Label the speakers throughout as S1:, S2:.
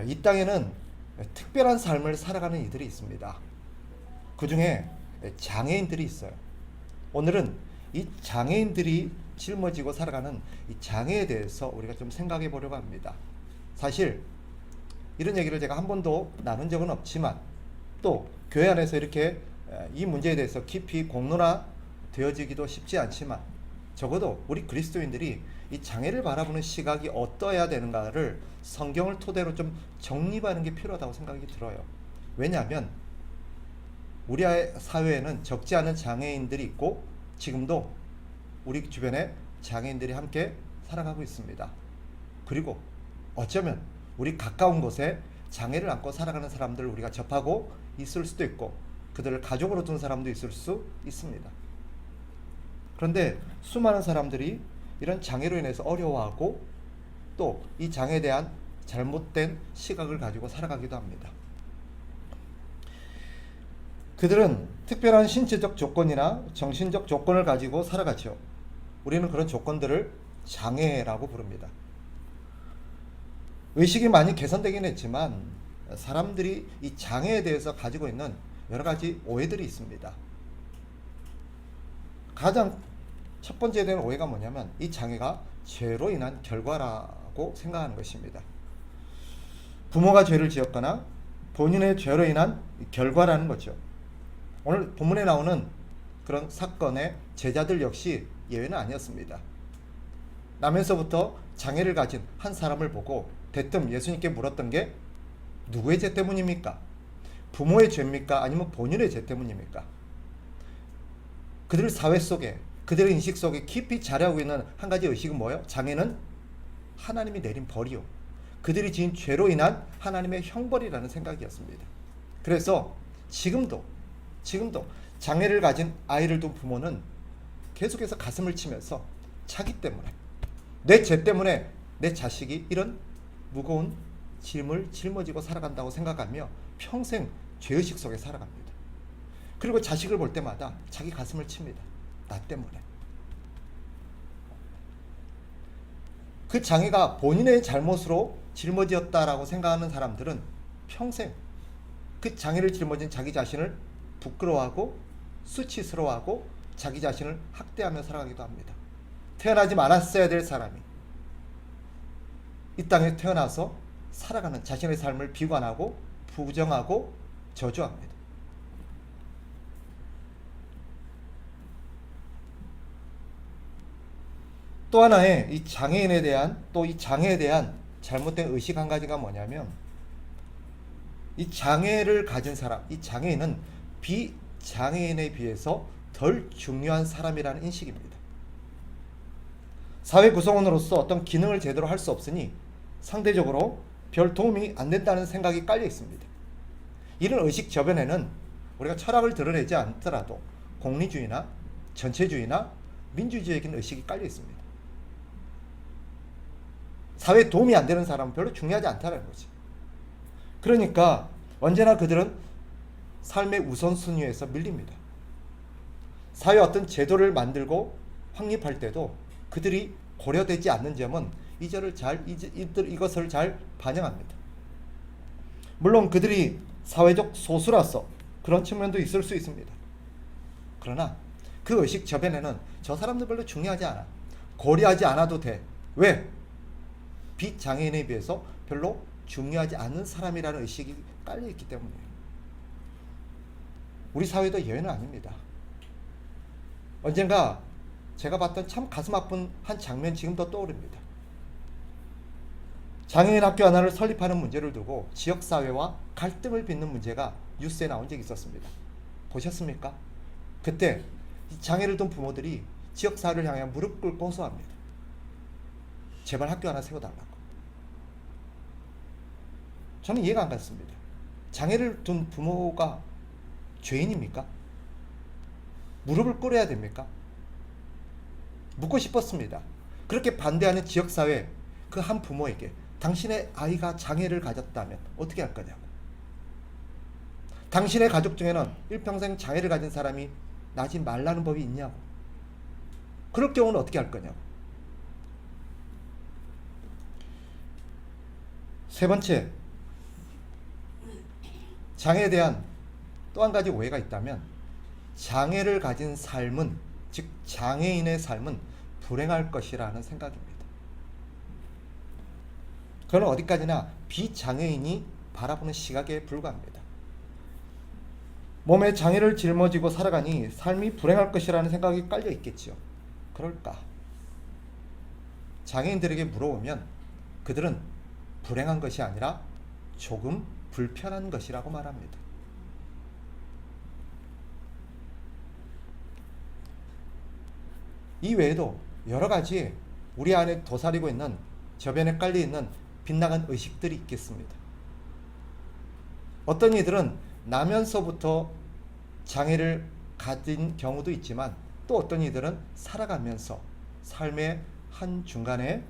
S1: 이 땅에는 특별한 삶을 살아가는 이들이 있습니다. 그 중에 장애인들이 있어요. 오늘은 이 장애인들이 짊어지고 살아가는 이 장애에 대해서 우리가 좀 생각해 보려고 합니다. 사실 이런 얘기를 제가 한 번도 나눈 적은 없지만 또 교회 안에서 이렇게 이 문제에 대해서 깊이 공론화 되어지기도 쉽지 않지만 적어도 우리 그리스도인들이 이 장애를 바라보는 시각이 어떠해야 되는가를 성경을 토대로 좀 정립하는 게 필요하다고 생각이 들어요. 왜냐하면 우리 사회에는 적지 않은 장애인들이 있고 지금도 우리 주변에 장애인들이 함께 살아가고 있습니다. 그리고 어쩌면 우리 가까운 곳에 장애를 안고 살아가는 사람들을 우리가 접하고 있을 수도 있고 그들을 가족으로 둔 사람도 있을 수 있습니다. 그런데 수많은 사람들이 이런 장애로 인해서 어려워하고 또 이 장애에 대한 잘못된 시각을 가지고 살아가기도 합니다. 그들은 특별한 신체적 조건이나 정신적 조건을 가지고 살아가죠. 우리는 그런 조건들을 장애라고 부릅니다. 의식이 많이 개선되긴 했지만 사람들이 이 장애에 대해서 가지고 있는 여러 가지 오해들이 있습니다. 가장 첫 번째 되는 오해가 뭐냐면 이 장애가 죄로 인한 결과라고 생각하는 것입니다. 부모가 죄를 지었거나 본인의 죄로 인한 결과라는 거죠. 오늘 본문에 나오는 그런 사건의 제자들 역시 예외는 아니었습니다. 나면서부터 장애를 가진 한 사람을 보고 대뜸 예수님께 물었던 게 누구의 죄 때문입니까? 부모의 죄입니까? 아니면 본인의 죄 때문입니까? 그들 사회 속에 그들의 인식 속에 깊이 자리하고 있는 한 가지 의식은 뭐예요? 장애는 하나님이 내린 벌이요. 그들이 지은 죄로 인한 하나님의 형벌이라는 생각이었습니다. 그래서 지금도 장애를 가진 아이를 둔 부모는 계속해서 가슴을 치면서 자기 때문에 내 죄 때문에 내 자식이 이런 무거운 짐을 짊어지고 살아간다고 생각하며 평생 죄의식 속에 살아갑니다. 그리고 자식을 볼 때마다 자기 가슴을 칩니다. 나 때문에. 그 장애가 본인의 잘못으로 짊어졌다라고 생각하는 사람들은 평생 그 장애를 짊어진 자기 자신을 부끄러워하고 수치스러워하고 자기 자신을 학대하며 살아가기도 합니다. 태어나지 말았어야 될 사람이 이 땅에 태어나서 살아가는 자신의 삶을 비관하고 부정하고 저주합니다. 또 하나의 이 장애인에 대한 또 이 장애에 대한 잘못된 의식 한 가지가 뭐냐면 이 장애를 가진 사람, 이 장애인은 비장애인에 비해서 덜 중요한 사람이라는 인식입니다. 사회 구성원으로서 어떤 기능을 제대로 할 수 없으니 상대적으로 별 도움이 안 된다는 생각이 깔려 있습니다. 이런 의식 저변에는 우리가 철학을 드러내지 않더라도 공리주의나 전체주의나 민주주의적인 의식이 깔려 있습니다. 사회에 도움이 안 되는 사람은 별로 중요하지 않다는 거지. 그러니까 언제나 그들은 삶의 우선순위에서 밀립니다. 사회 어떤 제도를 만들고 확립할 때도 그들이 고려되지 않는 점은 이것을 잘 반영합니다. 물론 그들이 사회적 소수라서 그런 측면도 있을 수 있습니다. 그러나 그 의식 저변에는 저 사람들 별로 중요하지 않아. 고려하지 않아도 돼. 왜? 비장애인에 비해서 별로 중요하지 않은 사람이라는 의식이 깔려있기 때문이에요. 우리 사회도 예외는 아닙니다. 언젠가 제가 봤던 참 가슴 아픈 한 장면 지금도 떠오릅니다. 장애인 학교 하나를 설립하는 문제를 두고 지역사회와 갈등을 빚는 문제가 뉴스에 나온 적이 있었습니다. 보셨습니까? 그때 장애를 둔 부모들이 지역사회를 향해 무릎 꿇고 호소합니다. 제발 학교 하나 세워달라고. 저는 이해가 안 갔습니다. 장애를 둔 부모가 죄인입니까? 무릎을 꿇어야 됩니까? 묻고 싶었습니다. 그렇게 반대하는 지역사회 그 한 부모에게 당신의 아이가 장애를 가졌다면 어떻게 할 거냐고. 당신의 가족 중에는 일평생 장애를 가진 사람이 나지 말라는 법이 있냐고. 그럴 경우는 어떻게 할 거냐고. 세 번째, 장애에 대한 또 한 가지 오해가 있다면 장애를 가진 삶은, 즉 장애인의 삶은 불행할 것이라는 생각입니다. 그건 어디까지나 비장애인이 바라보는 시각에 불과합니다. 몸에 장애를 짊어지고 살아가니 삶이 불행할 것이라는 생각이 깔려 있겠지요. 그럴까? 장애인들에게 물어보면 그들은 불행한 것이 아니라 조금 불편한 것이라고 말합니다. 이 외에도 여러 가지 우리 안에 도사리고 있는, 저변에 깔려 있는 빗나간 의식들이 있겠습니다. 어떤 이들은 나면서부터 장애를 가진 경우도 있지만 또 어떤 이들은 살아가면서 삶의 한 중간에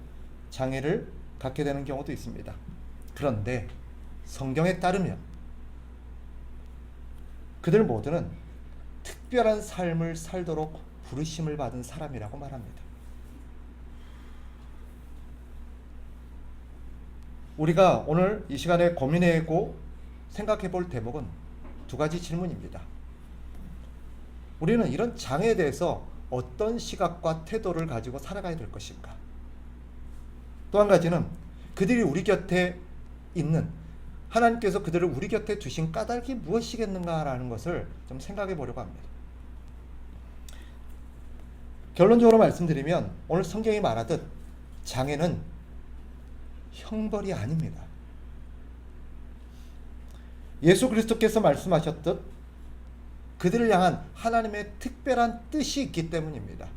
S1: 장애를 갖게 되는 경우도 있습니다. 그런데 성경에 따르면 그들 모두는 특별한 삶을 살도록 부르심을 받은 사람이라고 말합니다. 우리가 오늘 이 시간에 고민해보고 생각해 볼 대목은 두 가지 질문입니다. 우리는 이런 장애에 대해서 어떤 시각과 태도를 가지고 살아가야 될 것인가? 또 한 가지는 그들이 우리 곁에 있는, 하나님께서 그들을 우리 곁에 두신 까닭이 무엇이겠는가라는 것을 좀 생각해 보려고 합니다. 결론적으로 말씀드리면 오늘 성경이 말하듯 장애는 형벌이 아닙니다. 예수 그리스도께서 말씀하셨듯 그들을 향한 하나님의 특별한 뜻이 있기 때문입니다.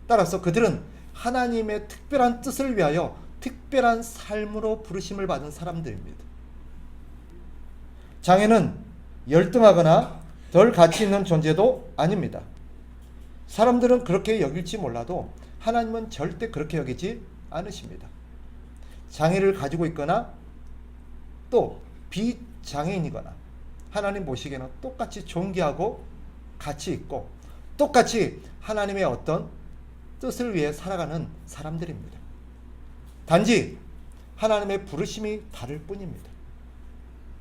S1: 따라서 그들은 하나님의 특별한 뜻을 위하여 특별한 삶으로 부르심을 받은 사람들입니다. 장애는 열등하거나 덜 가치 있는 존재도 아닙니다. 사람들은 그렇게 여길지 몰라도 하나님은 절대 그렇게 여기지 않으십니다. 장애를 가지고 있거나 또 비장애인이거나 하나님 보시기에는 똑같이 존귀하고 가치 있고 똑같이 하나님의 어떤 뜻을 위해 살아가는 사람들입니다. 단지 하나님의 부르심이 다를 뿐입니다.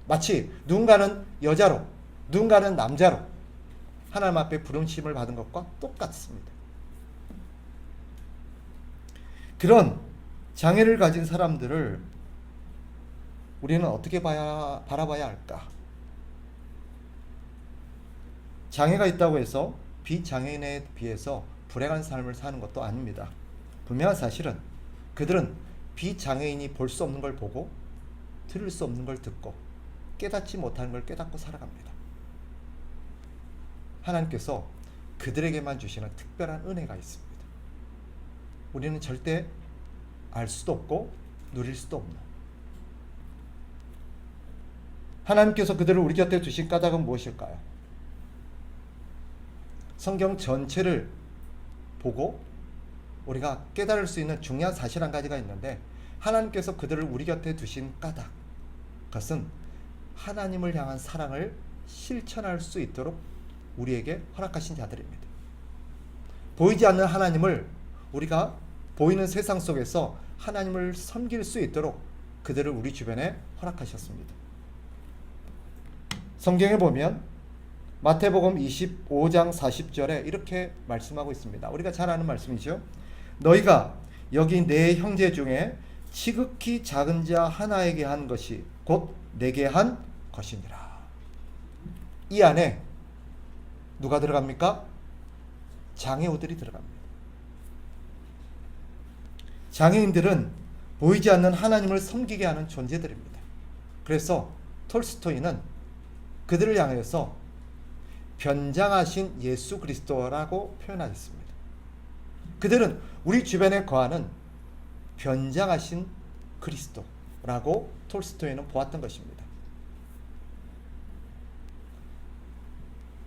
S1: 마치 누군가는 여자로 누군가는 남자로 하나님 앞에 부르심을 받은 것과 똑같습니다. 그런 장애를 가진 사람들을 우리는 어떻게 바라봐야 할까? 장애가 있다고 해서 비장애인에 비해서 불행한 삶을 사는 것도 아닙니다. 분명한 사실은 그들은 비장애인이 볼 수 없는 걸 보고 들을 수 없는 걸 듣고 깨닫지 못하는 걸 깨닫고 살아갑니다. 하나님께서 그들에게만 주시는 특별한 은혜가 있습니다. 우리는 절대 알 수도 없고 누릴 수도 없는, 하나님께서 그들을 우리 곁에 두신 까닭은 무엇일까요? 성경 전체를 보고 우리가 깨달을 수 있는 중요한 사실 한 가지가 있는데, 하나님께서 그들을 우리 곁에 두신 까닭, 그것은 하나님을 향한 사랑을 실천할 수 있도록 우리에게 허락하신 자들입니다. 보이지 않는 하나님을 우리가 보이는 세상 속에서 하나님을 섬길 수 있도록 그들을 우리 주변에 허락하셨습니다. 성경에 보면 마태복음 25장 40절에 이렇게 말씀하고 있습니다. 우리가 잘 아는 말씀이죠. 너희가 여기 내 형제 중에 지극히 작은 자 하나에게 한 것이 곧 내게 한 것이니라. 이 안에 누가 들어갑니까? 장애우들이 들어갑니다. 장애인들은 보이지 않는 하나님을 섬기게 하는 존재들입니다. 그래서 톨스토이는 그들을 향해서 변장하신 예수 그리스도라고 표현하였습니다. 그들은 우리 주변에 거하는 변장하신 그리스도라고 톨스토이는 보았던 것입니다.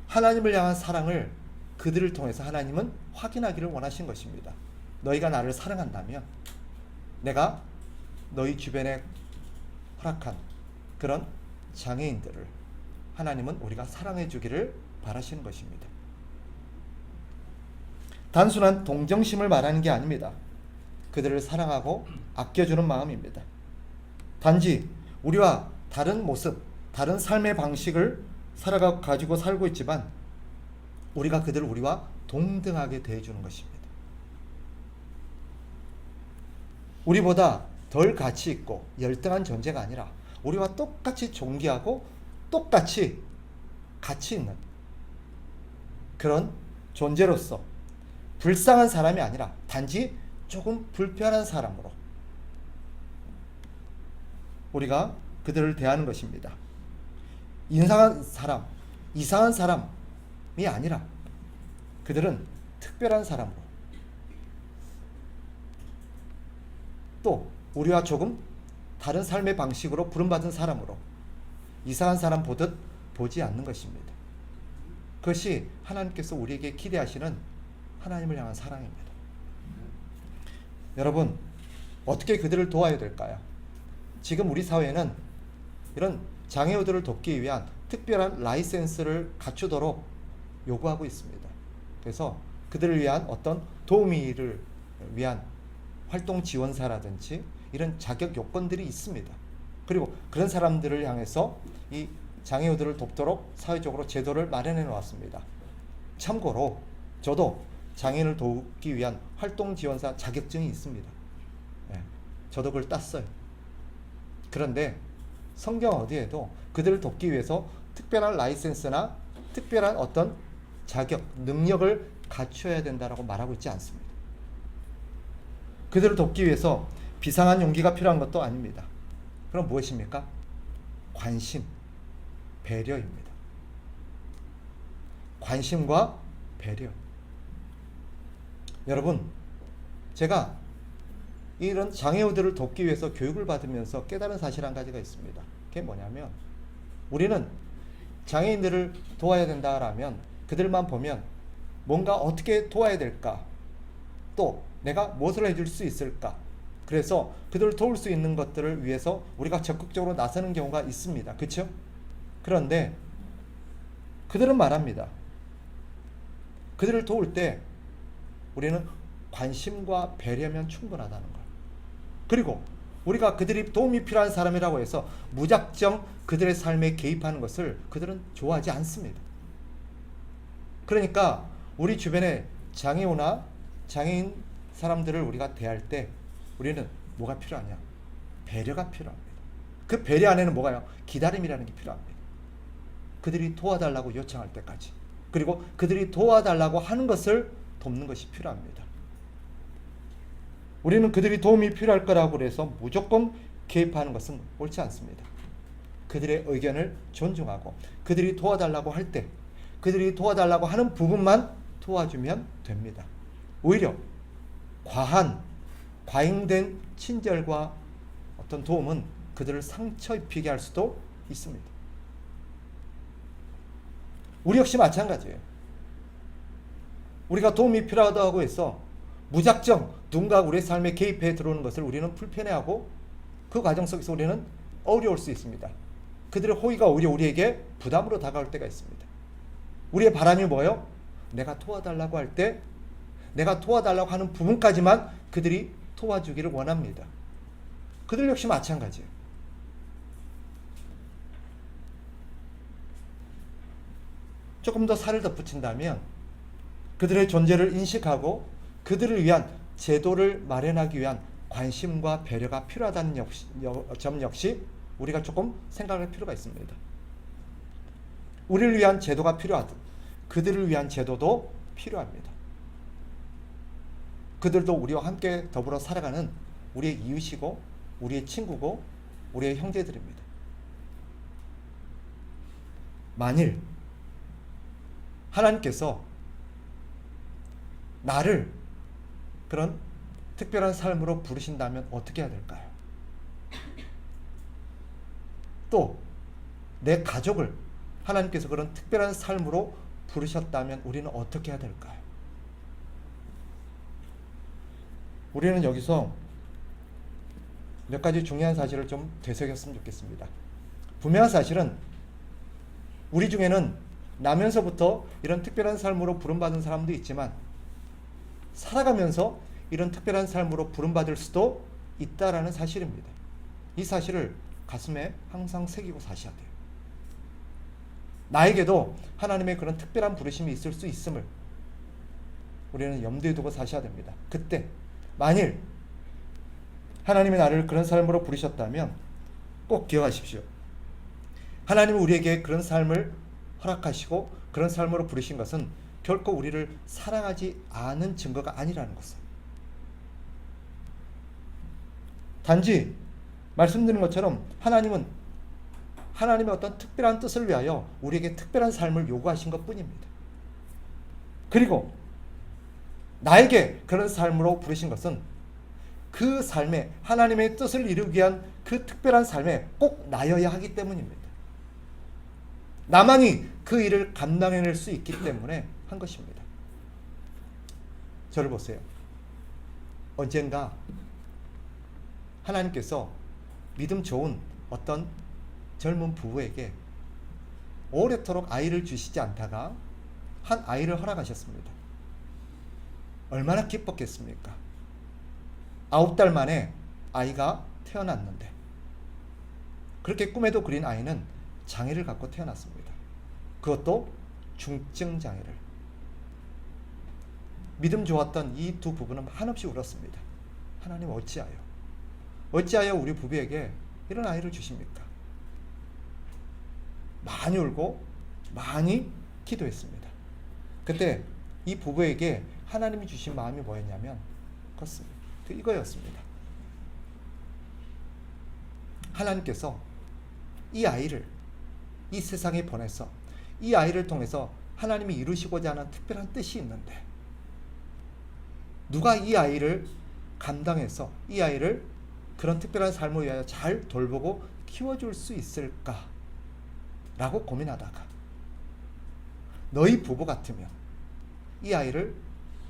S1: 하나님을 향한 사랑을 그들을 통해서 하나님은 확인하기를 원하신 것입니다. 너희가 나를 사랑한다면 내가 너희 주변에 허락한 그런 장애인들을 하나님은 우리가 사랑해 주기를 바라시는 것입니다. 단순한 동정심을 말하는 게 아닙니다. 그들을 사랑하고 아껴주는 마음입니다. 단지 우리와 다른 모습, 다른 삶의 방식을 가지고 살고 있지만 우리가 그들을 우리와 동등하게 대해주는 것입니다. 우리보다 덜 가치 있고 열등한 존재가 아니라 우리와 똑같이 존귀하고 똑같이 가치 있는 그런 존재로서 불쌍한 사람이 아니라 단지 조금 불편한 사람으로 우리가 그들을 대하는 것입니다. 이상한 사람이 아니라 그들은 특별한 사람으로, 또 우리와 조금 다른 삶의 방식으로 부름받은 사람으로 이상한 사람 보듯 보지 않는 것입니다. 그것이 하나님께서 우리에게 기대하시는 하나님을 향한 사랑입니다. 여러분, 어떻게 그들을 도와야 될까요? 지금 우리 사회는 이런 장애우들을 돕기 위한 특별한 라이센스를 갖추도록 요구하고 있습니다. 그래서 그들을 위한 어떤 도우미를 위한 활동 지원사라든지 이런 자격 요건들이 있습니다. 그리고 그런 사람들을 향해서 이 장애우들을 돕도록 사회적으로 제도를 마련해 놓았습니다. 참고로 저도 장애인을 돕기 위한 활동 지원사 자격증이 있습니다. 저도 그걸 땄어요. 그런데 성경 어디에도 그들을 돕기 위해서 특별한 라이센스나 특별한 어떤 자격, 능력을 갖춰야 된다라고 말하고 있지 않습니다. 그들을 돕기 위해서 비상한 용기가 필요한 것도 아닙니다. 그럼 무엇입니까? 관심, 배려입니다. 관심과 배려. 여러분, 제가 이런 장애우들을 돕기 위해서 교육을 받으면서 깨달은 사실 한 가지가 있습니다. 그게 뭐냐면 우리는 장애인들을 도와야 된다라면 그들만 보면 뭔가 어떻게 도와야 될까? 또 내가 무엇을 해줄 수 있을까? 그래서 그들을 도울 수 있는 것들을 위해서 우리가 적극적으로 나서는 경우가 있습니다. 그렇죠? 그런데 그들은 말합니다. 그들을 도울 때 우리는 관심과 배려면 충분하다는 걸. 그리고 우리가 그들이 도움이 필요한 사람이라고 해서 무작정 그들의 삶에 개입하는 것을 그들은 좋아하지 않습니다. 그러니까 우리 주변에 장애우나 장애인 사람들을 우리가 대할 때 우리는 뭐가 필요하냐? 배려가 필요합니다. 그 배려 안에는 뭐가요? 기다림이라는 게 필요합니다. 그들이 도와달라고 요청할 때까지. 그리고 그들이 도와달라고 하는 것을 돕는 것이 필요합니다. 우리는 그들이 도움이 필요할 거라고 해서 무조건 개입하는 것은 옳지 않습니다. 그들의 의견을 존중하고 그들이 도와달라고 할 때 그들이 도와달라고 하는 부분만 도와주면 됩니다. 오히려 과잉된 친절과 어떤 도움은 그들을 상처 입히게 할 수도 있습니다. 우리 역시 마찬가지예요. 우리가 도움이 필요하다고 해서 무작정 누군가 우리의 삶에 개입해 들어오는 것을 우리는 불편해하고 그 과정 속에서 우리는 어려울 수 있습니다. 그들의 호의가 오히려 우리에게 부담으로 다가올 때가 있습니다. 우리의 바람이 뭐예요? 내가 도와달라고 할 때 내가 도와달라고 하는 부분까지만 그들이 도와주기를 원합니다. 그들 역시 마찬가지예요. 조금 더 살을 덧붙인다면 그들의 존재를 인식하고 그들을 위한 제도를 마련하기 위한 관심과 배려가 필요하다는 점 역시 우리가 조금 생각할 필요가 있습니다. 우리를 위한 제도가 필요하듯 그들을 위한 제도도 필요합니다. 그들도 우리와 함께 더불어 살아가는 우리의 이웃이고 우리의 친구고 우리의 형제들입니다. 만일 하나님께서 나를 그런 특별한 삶으로 부르신다면 어떻게 해야 될까요? 또 내 가족을 하나님께서 그런 특별한 삶으로 부르셨다면 우리는 어떻게 해야 될까요? 우리는 여기서 몇 가지 중요한 사실을 좀 되새겼으면 좋겠습니다. 분명한 사실은 우리 중에는 나면서부터 이런 특별한 삶으로 부름받은 사람도 있지만 살아가면서 이런 특별한 삶으로 부름받을 수도 있다라는 사실입니다. 이 사실을 가슴에 항상 새기고 사셔야 돼요. 나에게도 하나님의 그런 특별한 부르심이 있을 수 있음을 우리는 염두에 두고 사셔야 됩니다. 그때 만일 하나님이 나를 그런 삶으로 부르셨다면 꼭 기억하십시오. 하나님은 우리에게 그런 삶을 허락하시고 그런 삶으로 부르신 것은 결코 우리를 사랑하지 않은 증거가 아니라는 것을. 단지 말씀드린 것처럼 하나님은 하나님의 어떤 특별한 뜻을 위하여 우리에게 특별한 삶을 요구하신 것뿐입니다. 그리고 나에게 그런 삶으로 부르신 것은 그 삶에 하나님의 뜻을 이루기 위한 그 특별한 삶에 꼭 나여야 하기 때문입니다. 나만이 그 일을 감당해낼 수 있기 때문에 한 것입니다. 저를 보세요. 언젠가 하나님께서 믿음 좋은 어떤 젊은 부부에게 오래도록 아이를 주시지 않다가 한 아이를 허락하셨습니다. 얼마나 기뻤겠습니까? 9달 만에 아이가 태어났는데 그렇게 꿈에도 그린 아이는 장애를 갖고 태어났습니다. 그것도 중증 장애를. 믿음 좋았던 이 두 부부는 한없이 울었습니다. 하나님 어찌하여 우리 부부에게 이런 아이를 주십니까? 많이 울고 많이 기도했습니다. 그때 이 부부에게 하나님이 주신 마음이 뭐였냐면 이거였습니다. 하나님께서 이 아이를 이 세상에 보내서 이 아이를 통해서 하나님이 이루시고자 하는 특별한 뜻이 있는데 누가 이 아이를 감당해서 이 아이를 그런 특별한 삶을 위하여 잘 돌보고 키워줄 수 있을까? 라고 고민하다가 너희 부부 같으면 이 아이를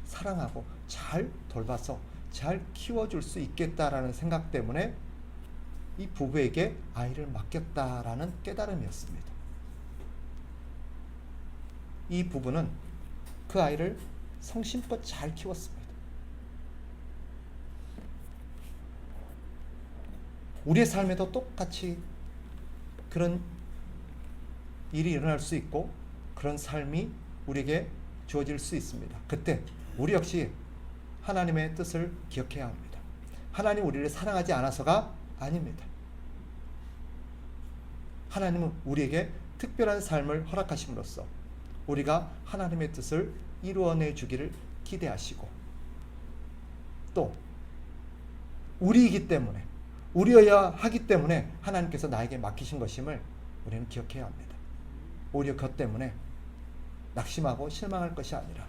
S1: 사랑하고 잘 돌봐서 잘 키워줄 수 있겠다라는 생각 때문에 이 부부에게 아이를 맡겼다라는 깨달음이었습니다. 이 부부는 그 아이를 성심껏 잘 키웠습니다. 우리의 삶에도 똑같이 그런 일이 일어날 수 있고 그런 삶이 우리에게 주어질 수 있습니다. 그때 우리 역시 하나님의 뜻을 기억해야 합니다. 하나님 우리를 사랑하지 않아서가 아닙니다. 하나님은 우리에게 특별한 삶을 허락하심으로써 우리가 하나님의 뜻을 이루어내 주기를 기대하시고 또 우리이기 때문에 우리여야 하기 때문에 하나님께서 나에게 맡기신 것임을 우리는 기억해야 합니다. 오히려 그것 때문에 낙심하고 실망할 것이 아니라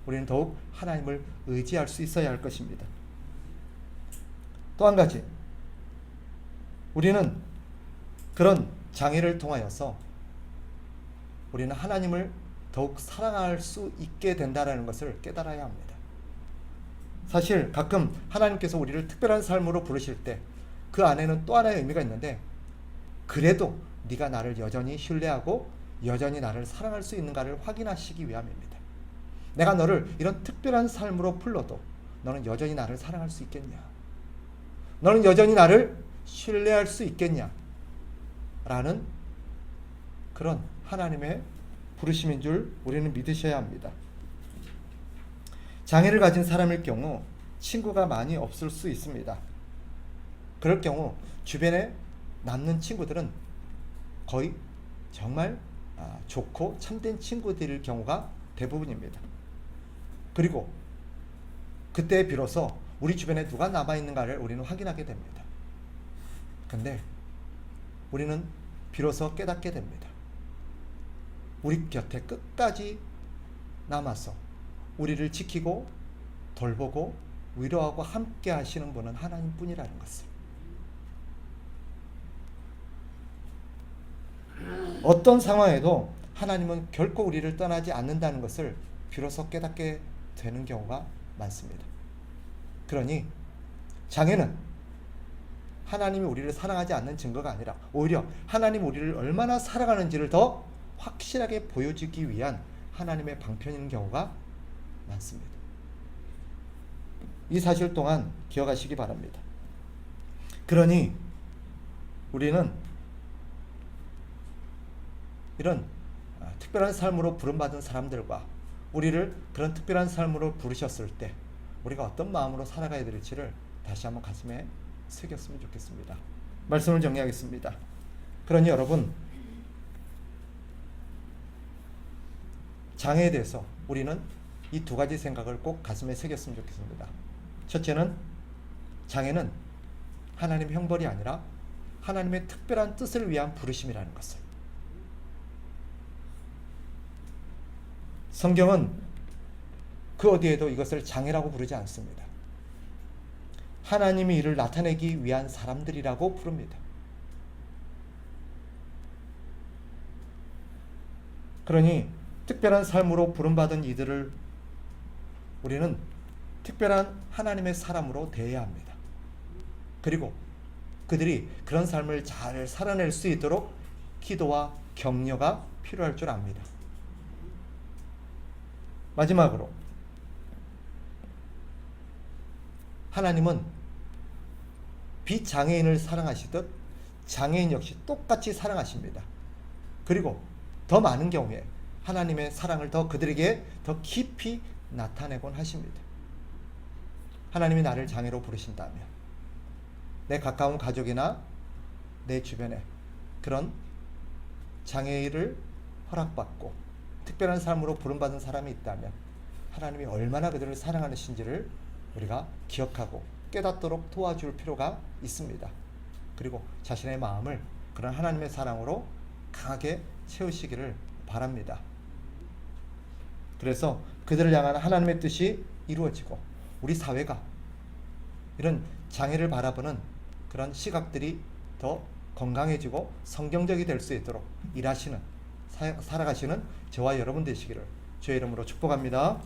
S1: 우리는 더욱 하나님을 의지할 수 있어야 할 것입니다. 또 한 가지, 우리는 그런 장애를 통하여서 우리는 하나님을 더욱 사랑할 수 있게 된다는 것을 깨달아야 합니다. 사실 가끔 하나님께서 우리를 특별한 삶으로 부르실 때 그 안에는 또 하나의 의미가 있는데 그래도 네가 나를 여전히 신뢰하고 여전히 나를 사랑할 수 있는가를 확인하시기 위함입니다. 내가 너를 이런 특별한 삶으로 불러도 너는 여전히 나를 사랑할 수 있겠냐? 너는 여전히 나를 신뢰할 수 있겠냐? 라는 그런 하나님의 부르심인 줄 우리는 믿으셔야 합니다. 장애를 가진 사람일 경우 친구가 많이 없을 수 있습니다. 그럴 경우 주변에 남는 친구들은 거의 정말 좋고 참된 친구들일 경우가 대부분입니다. 그리고 그때 비로소 우리 주변에 누가 남아있는가를 우리는 확인하게 됩니다. 근데 우리는 비로소 깨닫게 됩니다. 우리 곁에 끝까지 남아서 우리를 지키고 돌보고 위로하고 함께 하시는 분은 하나님뿐이라는 것을. 어떤 상황에도 하나님은 결코 우리를 떠나지 않는다는 것을 비로소 깨닫게 되는 경우가 많습니다. 그러니 장애는 하나님이 우리를 사랑하지 않는 증거가 아니라 오히려 하나님 우리를 얼마나 사랑하는지를 더 확실하게 보여주기 위한 하나님의 방편인 경우가 많습니다. 이 사실 또한 기억하시기 바랍니다. 그러니 우리는 이런 특별한 삶으로 부름받은 사람들과 우리를 그런 특별한 삶으로 부르셨을 때 우리가 어떤 마음으로 살아가야 될지를 다시 한번 가슴에 새겼으면 좋겠습니다. 말씀을 정리하겠습니다. 그러니 여러분, 장애에 대해서 우리는 이 두 가지 생각을 꼭 가슴에 새겼으면 좋겠습니다. 첫째는 장애는 하나님의 형벌이 아니라 하나님의 특별한 뜻을 위한 부르심이라는 것을. 성경은 그 어디에도 이것을 장애라고 부르지 않습니다. 하나님의 일을 나타내기 위한 사람들이라고 부릅니다. 그러니 특별한 삶으로 부름받은 이들을 우리는 특별한 하나님의 사람으로 대해야 합니다. 그리고 그들이 그런 삶을 잘 살아낼 수 있도록 기도와 격려가 필요할 줄 압니다. 마지막으로 하나님은 비장애인을 사랑하시듯 장애인 역시 똑같이 사랑하십니다. 그리고 더 많은 경우에 하나님의 사랑을 더 그들에게 더 깊이 나타내곤 하십니다. 하나님이 나를 장애로 부르신다면 내 가까운 가족이나 내 주변에 그런 장애를 허락받고 특별한 삶으로 부름받은 사람이 있다면 하나님이 얼마나 그들을 사랑하시는지를 우리가 기억하고 깨닫도록 도와줄 필요가 있습니다. 그리고 자신의 마음을 그런 하나님의 사랑으로 강하게 채우시기를 바랍니다. 그래서 그들을 향한 하나님의 뜻이 이루어지고 우리 사회가 이런 장애를 바라보는 그런 시각들이 더 건강해지고 성경적이 될 수 있도록 일하시는 살아가시는 저와 여러분 되시기를 주의 이름으로 축복합니다.